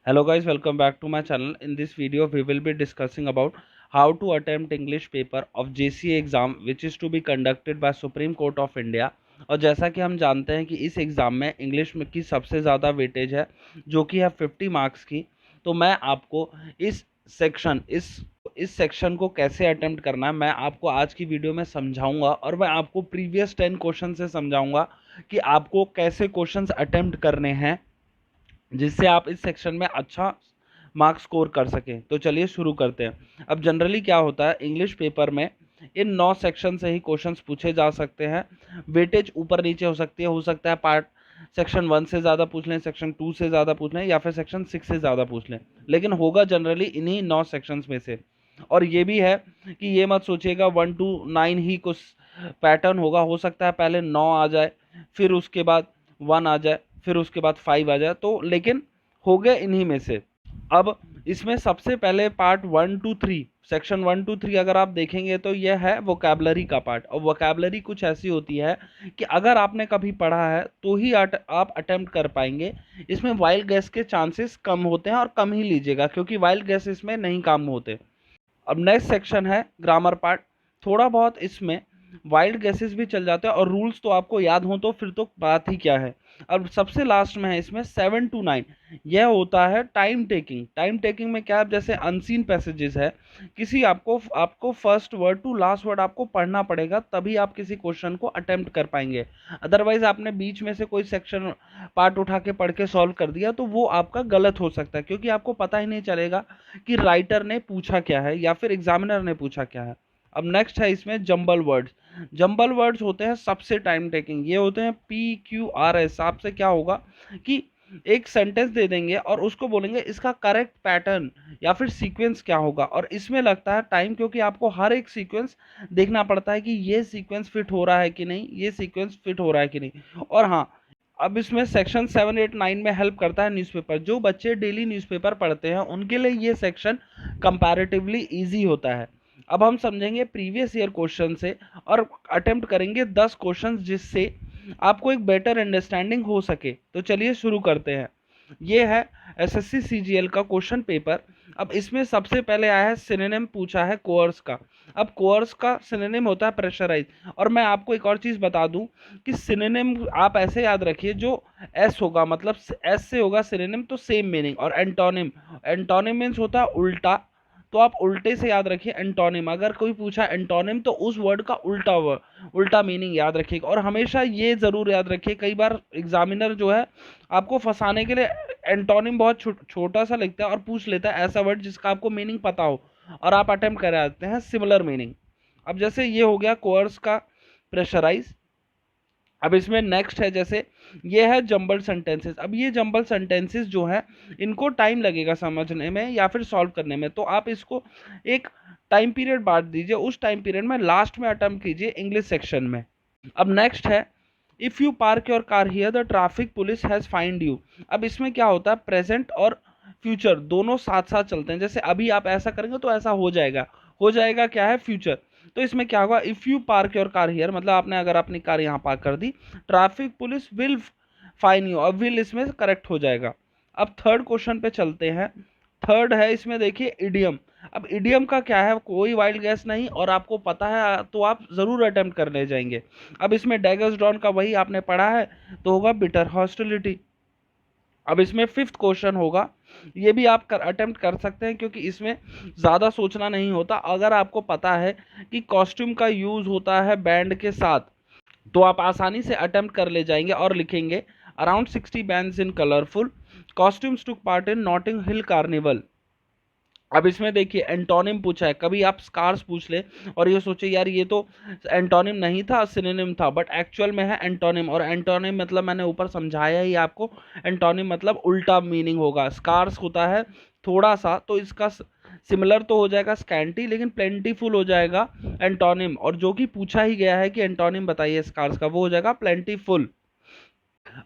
Hello guys, welcome back to my channel. In this video we will be discussing about how to attempt English paper of JCA exam which is to be conducted by Supreme Court of India। और जैसा कि हम जानते हैं कि इस exam में English में की सबसे ज़्यादा वेटेज है जो कि है 50 मार्क्स की। तो मैं आपको इस सेक्शन को कैसे अटेम्प्ट करना है मैं आपको आज की वीडियो में समझाऊंगा, और मैं आपको प्रीवियस 10 क्वेश्चन से समझाऊंगा कि आपको कैसे क्वेश्चंस अटेम्प्ट करने हैं जिससे आप इस सेक्शन में अच्छा मार्क्स स्कोर कर सकें। तो चलिए शुरू करते हैं। अब जनरली क्या होता है इंग्लिश पेपर में, इन 9 सेक्शन से ही क्वेश्चंस पूछे जा सकते हैं। वेटेज ऊपर नीचे हो सकता है पार्ट सेक्शन 1 से ज़्यादा पूछ लें, सेक्शन 2 से ज़्यादा पूछ लें, या फिर सेक्शन 6 से ज़्यादा पूछ लें, लेकिन होगा जनरली इन्हीं 9 सेक्शंस में से। और ये भी है कि ये मत सोचिएगा 1 to 9 ही कुछ पैटर्न होगा, हो सकता है पहले 9 आ जाए, फिर उसके बाद 1 आ जाए, फिर उसके बाद 5 आ जाए, तो लेकिन हो गए इन्हीं में से। अब इसमें सबसे पहले पार्ट 1 to 3, सेक्शन 1 to 3 अगर आप देखेंगे तो यह है वोकैबुलरी का पार्ट। और वोकैबुलरी कुछ ऐसी होती है कि अगर आपने कभी पढ़ा है तो ही आप अटेम्प्ट कर पाएंगे। इसमें वाइल्ड गैस के चांसेस कम होते हैं, और कम ही लीजिएगा क्योंकि वाइल्ड गैस इसमें नहीं काम होते। अब नेक्स्ट सेक्शन है ग्रामर पार्ट। थोड़ा बहुत इसमें वाइल्ड गैसेस भी चल जाते हैं, और रूल्स तो आपको याद हो तो फिर तो बात ही क्या है। अब सबसे लास्ट में है इसमें 7 to 9, यह होता है टाइम टेकिंग। टाइम टेकिंग में क्या है, जैसे अनसीन पैसेजेस है, किसी आपको first word to last word आपको पढ़ना पड़ेगा, तभी आप किसी क्वेश्चन को अटेम्प्ट कर पाएंगे। अदरवाइज आपने बीच में से कोई सेक्शन पार्ट उठा के पढ़ के सॉल्व कर दिया तो वो आपका गलत हो सकता है, क्योंकि आपको पता ही नहीं चलेगा कि राइटर ने पूछा क्या है या फिर एग्जामिनर ने पूछा क्या है। अब नेक्स्ट है इसमें जंबल वर्ड्स। जंबल वर्ड्स होते हैं सबसे टाइम टेकिंग, ये होते हैं PQRS। आपसे क्या होगा कि एक सेंटेंस दे देंगे और उसको बोलेंगे इसका करेक्ट पैटर्न या फिर सीक्वेंस क्या होगा, और इसमें लगता है टाइम, क्योंकि आपको हर एक सीक्वेंस देखना पड़ता है कि ये सीक्वेंस फिट हो रहा है कि नहीं, ये सीक्वेंस फिट हो रहा है कि नहीं। और हाँ, अब इसमें सेक्शन 7, 8, 9 में हेल्प करता है न्यूज़पेपर। जो बच्चे डेली न्यूज़पेपर पढ़ते हैं उनके लिए ये सेक्शन कंपैरेटिवली इजी होता है। अब हम समझेंगे प्रीवियस ईयर क्वेश्चन से और अटेम्प्ट करेंगे 10 क्वेश्चंस जिससे आपको एक बेटर अंडरस्टैंडिंग हो सके। तो चलिए शुरू करते हैं। ये है एसएससी सीजीएल का क्वेश्चन पेपर। अब इसमें सबसे पहले आया है सिनोनिम, पूछा है कोर्स का। अब कोर्स का सिनोनिम होता है प्रेशराइज। और मैं आपको एक और चीज़ बता दूं कि सिनोनिम आप ऐसे याद रखिए, जो एस होगा मतलब एस से होगा सिनोनिम तो सेम मीनिंग। और एंटोनिम, एंटोनिम मीन्स होता है उल्टा, तो आप उल्टे से याद रखिए एंटोनिम। अगर कोई पूछा एंटोनिम तो उस वर्ड का उल्टा मीनिंग याद रखिएगा। और हमेशा ये ज़रूर याद रखिए, कई बार एग्जामिनर जो है आपको फंसाने के लिए एंटोनिम बहुत छोटा सा लिखता है और पूछ लेता है ऐसा वर्ड जिसका आपको मीनिंग पता हो, और आप अटेम्प्ट कर आते हैं सिमिलर मीनिंग। अब जैसे ये हो गया कोर्स का प्रेशराइज। अब इसमें नेक्स्ट है, जैसे ये है जंबल सेंटेंसेस। अब ये जंबल सेंटेंसेस जो है इनको टाइम लगेगा समझने में या फिर सॉल्व करने में, तो आप इसको एक टाइम पीरियड बांट दीजिए, उस टाइम पीरियड में लास्ट में अटेम्प्ट कीजिए इंग्लिश सेक्शन में। अब नेक्स्ट है if you park your car here the traffic police has find you. अब इसमें क्या होता है, प्रेजेंट और फ्यूचर दोनों साथ साथ चलते हैं। जैसे अभी आप ऐसा करेंगे तो ऐसा हो जाएगा, हो जाएगा क्या है फ्यूचर। तो इसमें क्या होगा, if you park your car here मतलब आपने अगर अपनी कार यहाँ पार्क कर दी, traffic police will fine you, और विल इसमें करेक्ट हो जाएगा। अब थर्ड क्वेश्चन पे चलते हैं। थर्ड है इसमें देखिए इडियम। अब इडियम का क्या है, कोई वाइल्ड गैस नहीं और आपको पता है तो आप जरूर अटेम्प्ट करने जाएंगे। अब इसमें डैगर्स डॉन का वही आपने पढ़ा है तो होगा बिटर हॉस्टिलिटी। अब इसमें फिफ्थ क्वेश्चन होगा, ये भी आप अटेम्प्ट कर सकते हैं क्योंकि इसमें ज़्यादा सोचना नहीं होता। अगर आपको पता है कि कॉस्ट्यूम का यूज़ होता है बैंड के साथ, तो आप आसानी से अटेम्प्ट कर ले जाएंगे और लिखेंगे around 60 bands in colourful costumes took part in Notting Hill carnival. अब इसमें देखिए एंटोनिम पूछा है, कभी आप स्कार्स पूछ ले और ये सोचे यार ये तो एंटोनिम नहीं था सिनोनिम था, बट एक्चुअल में है एंटोनिम। और एंटोनिम मतलब मैंने ऊपर समझाया ही आपको, एंटोनिम मतलब उल्टा मीनिंग होगा। स्कार्स होता है थोड़ा सा, तो इसका सिमिलर तो हो जाएगा स्कैंटी, लेकिन प्लेंटीफुल हो जाएगा एंटोनिम। और जो कि पूछा ही गया है कि एंटोनिम बताइए स्कार्स का, वो हो जाएगा प्लेंटीफुल।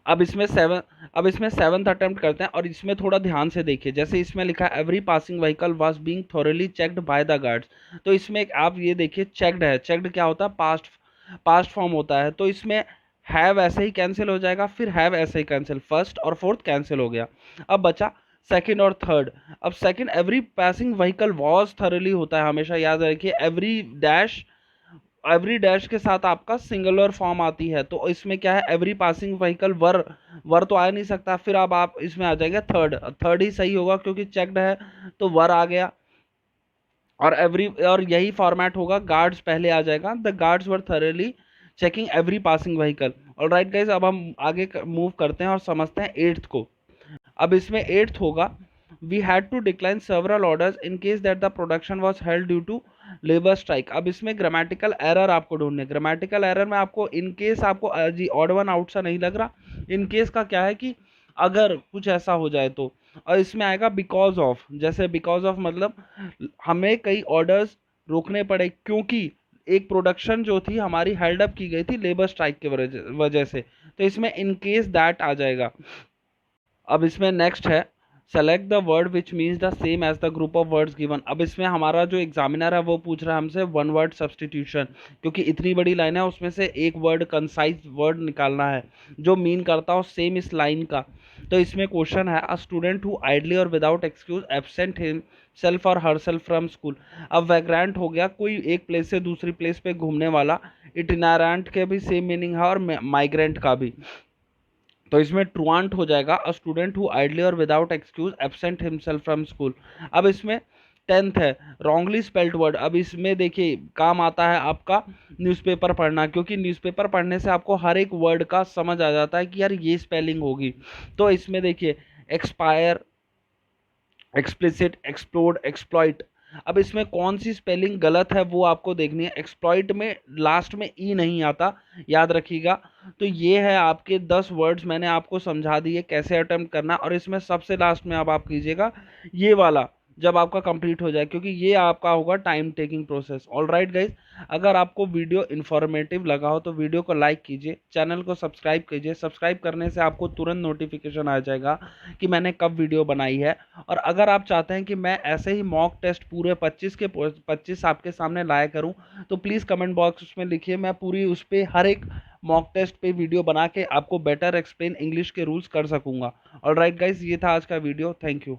अब इसमें सेवंथ अटेम्प्ट करते हैं, और इसमें थोड़ा ध्यान से देखिए। जैसे इसमें लिखा है every passing vehicle was being thoroughly checked by the guards. तो इसमें आप ये देखिए चेक्ड है, चेक्ड क्या होता है, पास्ट फॉर्म होता है। तो इसमें हैव ऐसे ही कैंसिल हो जाएगा, फिर हैव ऐसे ही कैंसिल, फर्स्ट और फोर्थ कैंसिल हो गया। अब बचा सेकंड और थर्ड। अब second every passing vehicle was thoroughly होता है, हमेशा याद रखिए। एवरी डैश के साथ आपका सिंगुलर फॉर्म आती है, तो इसमें क्या है, एवरी पासिंग व्हीकल वर, वर तो आ नहीं सकता, फिर अब आप इसमें आ जाएंगे थर्ड, थर्ड ही सही होगा क्योंकि चेक्ड है तो वर आ गया। और एवरी, और यही फॉर्मेट होगा, गार्ड्स पहले आ जाएगा, the guards were thoroughly checking every passing vehicle. Alright guys, अब हम आगे मूव करते हैं और समझते हैं एट्थ को। अब इसमें एट्थ होगा, we had to decline several orders in case that the production was held due to labour strike. अब इसमें ग्रामेटिकल एरर आपको ढूंढने, ग्रामेटिकल एरर में आपको इन केस, आपको जी ऑड वन आउट सा नहीं लग रहा, इन केस का क्या है कि अगर कुछ ऐसा हो जाए तो, और इसमें आएगा बिकॉज ऑफ, जैसे बिकॉज ऑफ मतलब हमें कई ऑर्डर्स रोकने पड़े क्योंकि एक प्रोडक्शन जो थी हमारी हेल्ड अप की गई थी लेबर स्ट्राइक की वजह से, तो इसमें इन केस दैट आ जाएगा। अब इसमें नेक्स्ट है, select the word which means the same as the group of words given. अब इसमें हमारा जो एग्जामिनर है वो पूछ रहा है हमसे वन वर्ड सब्सटीट्यूशन, क्योंकि इतनी बड़ी लाइन है उसमें से एक वर्ड, कंसाइज वर्ड निकालना है जो मीन करता हो सेम इस लाइन का। तो इसमें क्वेश्चन है, अ स्टूडेंट हु आइडली और विदाउट एक्सक्यूज एब्सेंट हिमसेल्फ और हरसेल्फ फ्रॉम स्कूल। अब वैग्रेंट हो गया कोई एक प्लेस से दूसरी प्लेस पे घूमने वाला, इटिनेरेंट के भी सेम मीनिंग है और माइग्रेंट का भी, तो इसमें ट्रुआंट हो जाएगा, अ स्टूडेंट हु आइडली और without excuse absent himself from school. अब इसमें टेंथ है, रॉन्गली स्पेल्ड वर्ड। अब इसमें देखिए काम आता है आपका न्यूज़पेपर पढ़ना, क्योंकि न्यूज़पेपर पढ़ने से आपको हर एक वर्ड का समझ आ जाता है कि यार ये स्पेलिंग होगी। तो इसमें देखिए एक्सपायर, एक्सप्लिसिट, एक्सप्लोड, एक्सप्लॉइट। अब इसमें कौन सी स्पेलिंग गलत है वो आपको देखनी है। एक्सप्लॉइट में लास्ट में ई नहीं आता, याद रखिएगा। तो ये है आपके 10 वर्ड्स, मैंने आपको समझा दिए कैसे अटेम्प्ट करना, और इसमें सबसे लास्ट में अब आप कीजिएगा ये वाला जब आपका कंप्लीट हो जाए, क्योंकि ये आपका होगा time taking process. All right guys, अगर आपको वीडियो इन्फॉर्मेटिव लगा हो तो वीडियो को लाइक कीजिए, चैनल को सब्सक्राइब कीजिए। सब्सक्राइब करने से आपको तुरंत नोटिफिकेशन आ जाएगा कि मैंने कब वीडियो बनाई है। और अगर आप चाहते हैं कि मैं ऐसे ही मॉक टेस्ट पूरे 25 के 25 आपके सामने लाया करूं, तो प्लीज़ कमेंट बॉक्स में लिखिए, मैं पूरी उस पर हर एक मॉक टेस्ट पे वीडियो बना के आपको बेटर एक्सप्लेन इंग्लिश के रूल्स कर सकूंगा। ऑल राइट गाइज, ये था आज का वीडियो, थैंक यू।